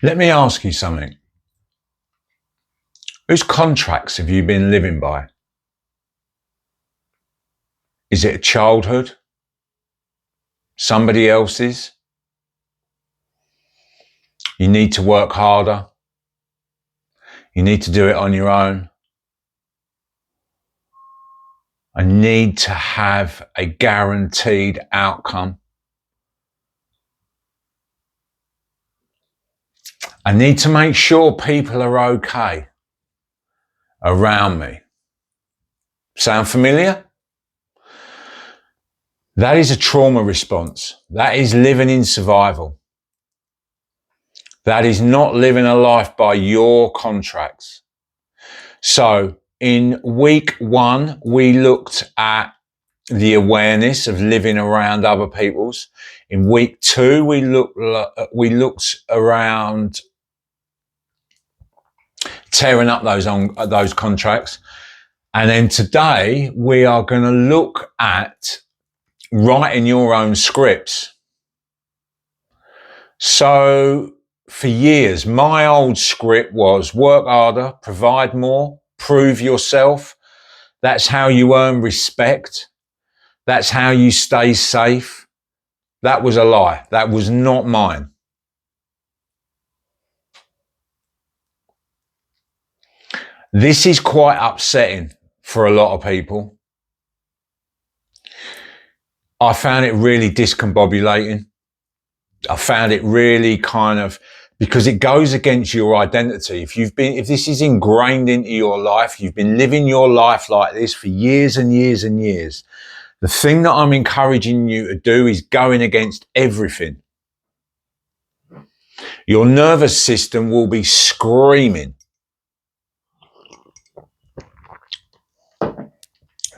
Let me ask you something. Whose contracts have you been living by? Is it a childhood? Somebody else's? You need to work harder. You need to do it on your own. I need to have a guaranteed outcome. I need to make sure people are okay around me. Sound familiar? That is a trauma response. That is living in survival. That is not living a life by your contracts. So in week 1, we looked at the awareness of living around other people's. In week 2, we looked around tearing up those contracts. And then today we are going to look at writing your own scripts. So for years, my old script was work harder, provide more, prove yourself. That's how you earn respect. That's how you stay safe. That was a lie. That was not mine. This is quite upsetting for a lot of people. I found it really discombobulating. I found it really because it goes against your identity. If this is ingrained into your life, you've been living your life like this for years and years and years. The thing that I'm encouraging you to do is going against everything. Your nervous system will be screaming.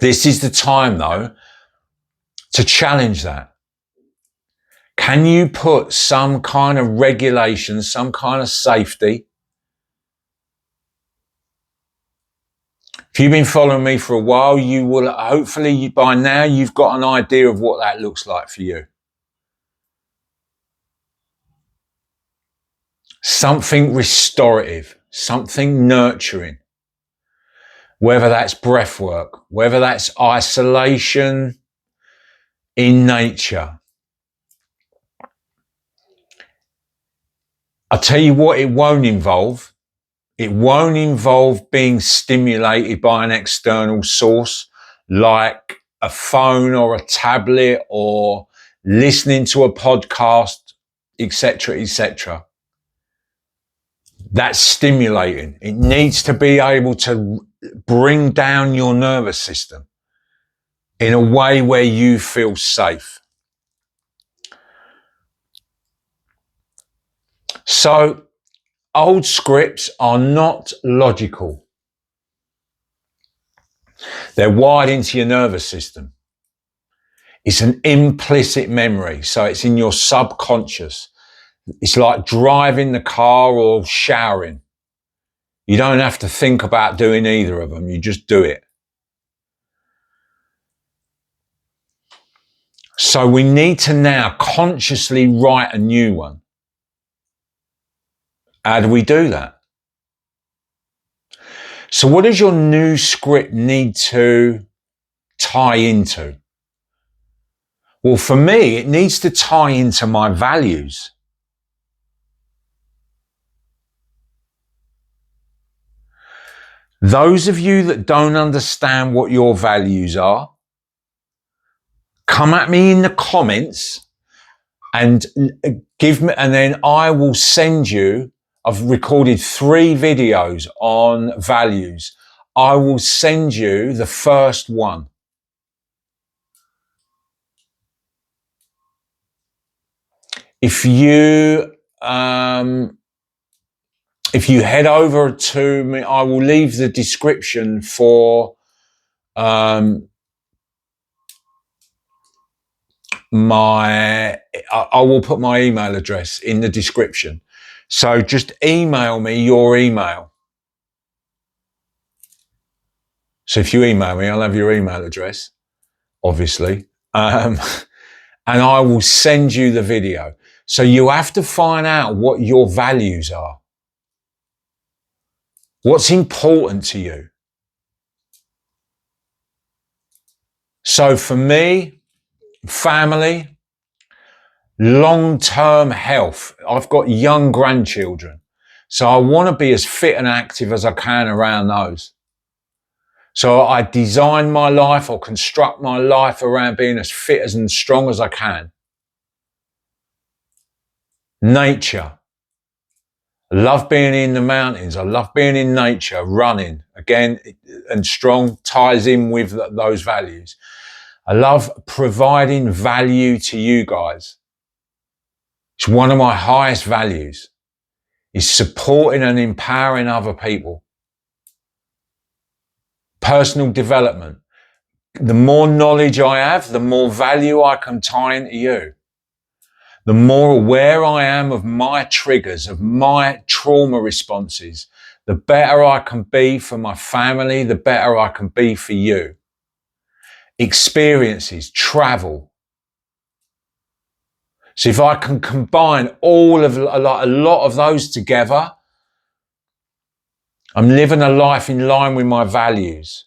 This is the time, though, to challenge that. Can you put some kind of regulation, some kind of safety? If you've been following me for a while, you will hopefully by now you've got an idea of what that looks like for you. Something restorative, something nurturing. Whether that's breath work, whether that's isolation in nature. I'll tell you what it won't involve. It won't involve being stimulated by an external source like a phone or a tablet or listening to a podcast, etc., etc. That's stimulating. It needs to be able to bring down your nervous system in a way where you feel safe. So, old scripts are not logical. They're wired into your nervous system. It's an implicit memory, so it's in your subconscious. It's like driving the car or showering. You don't have to think about doing either of them, you just do it. So we need to now consciously write a new one. How do we do that? So what does your new script need to tie into? Well, for me, it needs to tie into my values. Those of you that don't understand what your values are, come at me in the comments and give me, and then I will send you. I've recorded 3 videos on values. I will send you the first one. If you head over to me, I will leave the description for I will put my email address in the description. So just email me your email. So if you email me, I'll have your email address, obviously. And I will send you the video. So you have to find out what your values are. What's important to you? So for me, family, long-term health. I've got young grandchildren. So I want to be as fit and active as I can around those. So I design my life or construct my life around being as fit and strong as I can. Nature. I love being in the mountains. I love being in nature, running. Again, and strong ties in with those values. I love providing value to you guys. It's one of my highest values, is supporting and empowering other people. Personal development. The more knowledge I have, the more value I can tie into you. The more aware I am of my triggers, of my trauma responses, the better I can be for my family, the better I can be for you. Experiences, travel. So if I can combine all of a lot of those together, I'm living a life in line with my values.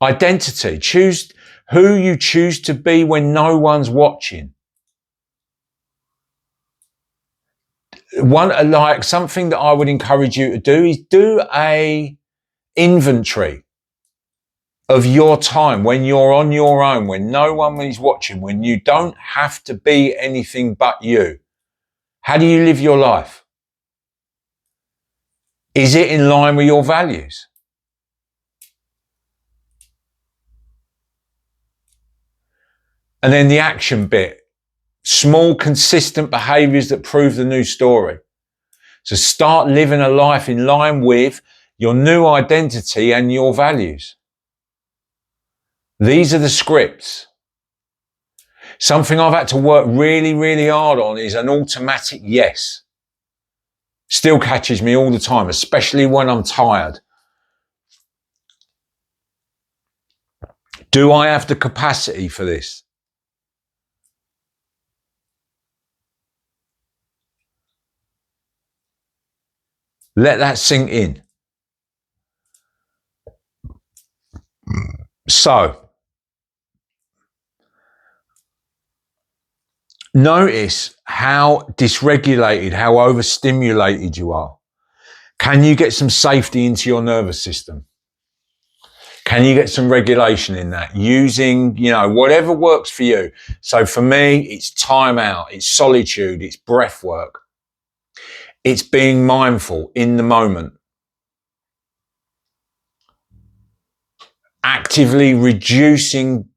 Identity. Choose who you choose to be when no one's watching. Something that I would encourage you to do is do a inventory of your time when you're on your own, when no one is watching, when you don't have to be anything but you. How do you live your life? Is it in line with your values? And then the action bit, small, consistent behaviors that prove the new story. So start living a life in line with your new identity and your values. These are the scripts. Something I've had to work really, really hard on is an automatic yes. Still catches me all the time, especially when I'm tired. Do I have the capacity for this? Let that sink in. So, notice how dysregulated, how overstimulated you are. Can you get some safety into your nervous system? Can you get some regulation in that? Using, whatever works for you. So for me, it's time out, it's solitude, it's breath work. It's being mindful in the moment. Actively reducing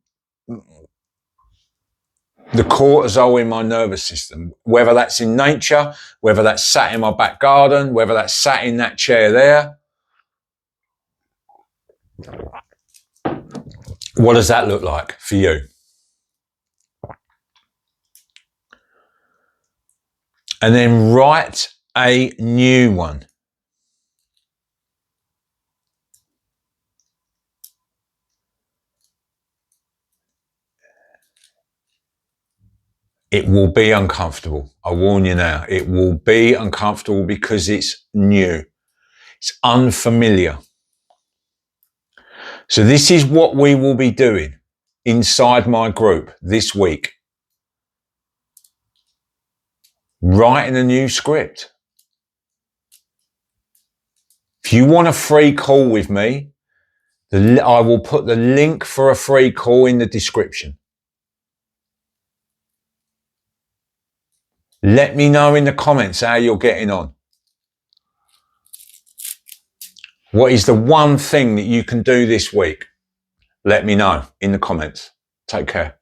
the cortisol in my nervous system, whether that's in nature, whether that's sat in my back garden, whether that's sat in that chair there. What does that look like for you? And then write a new one. It will be uncomfortable. I warn you now. It will be uncomfortable because it's new. It's unfamiliar. So this is what we will be doing inside my group this week. Writing a new script. If you want a free call with me, I will put the link for a free call in the description. Let me know in the comments how you're getting on. What is the one thing that you can do this week? Let me know in the comments. Take care.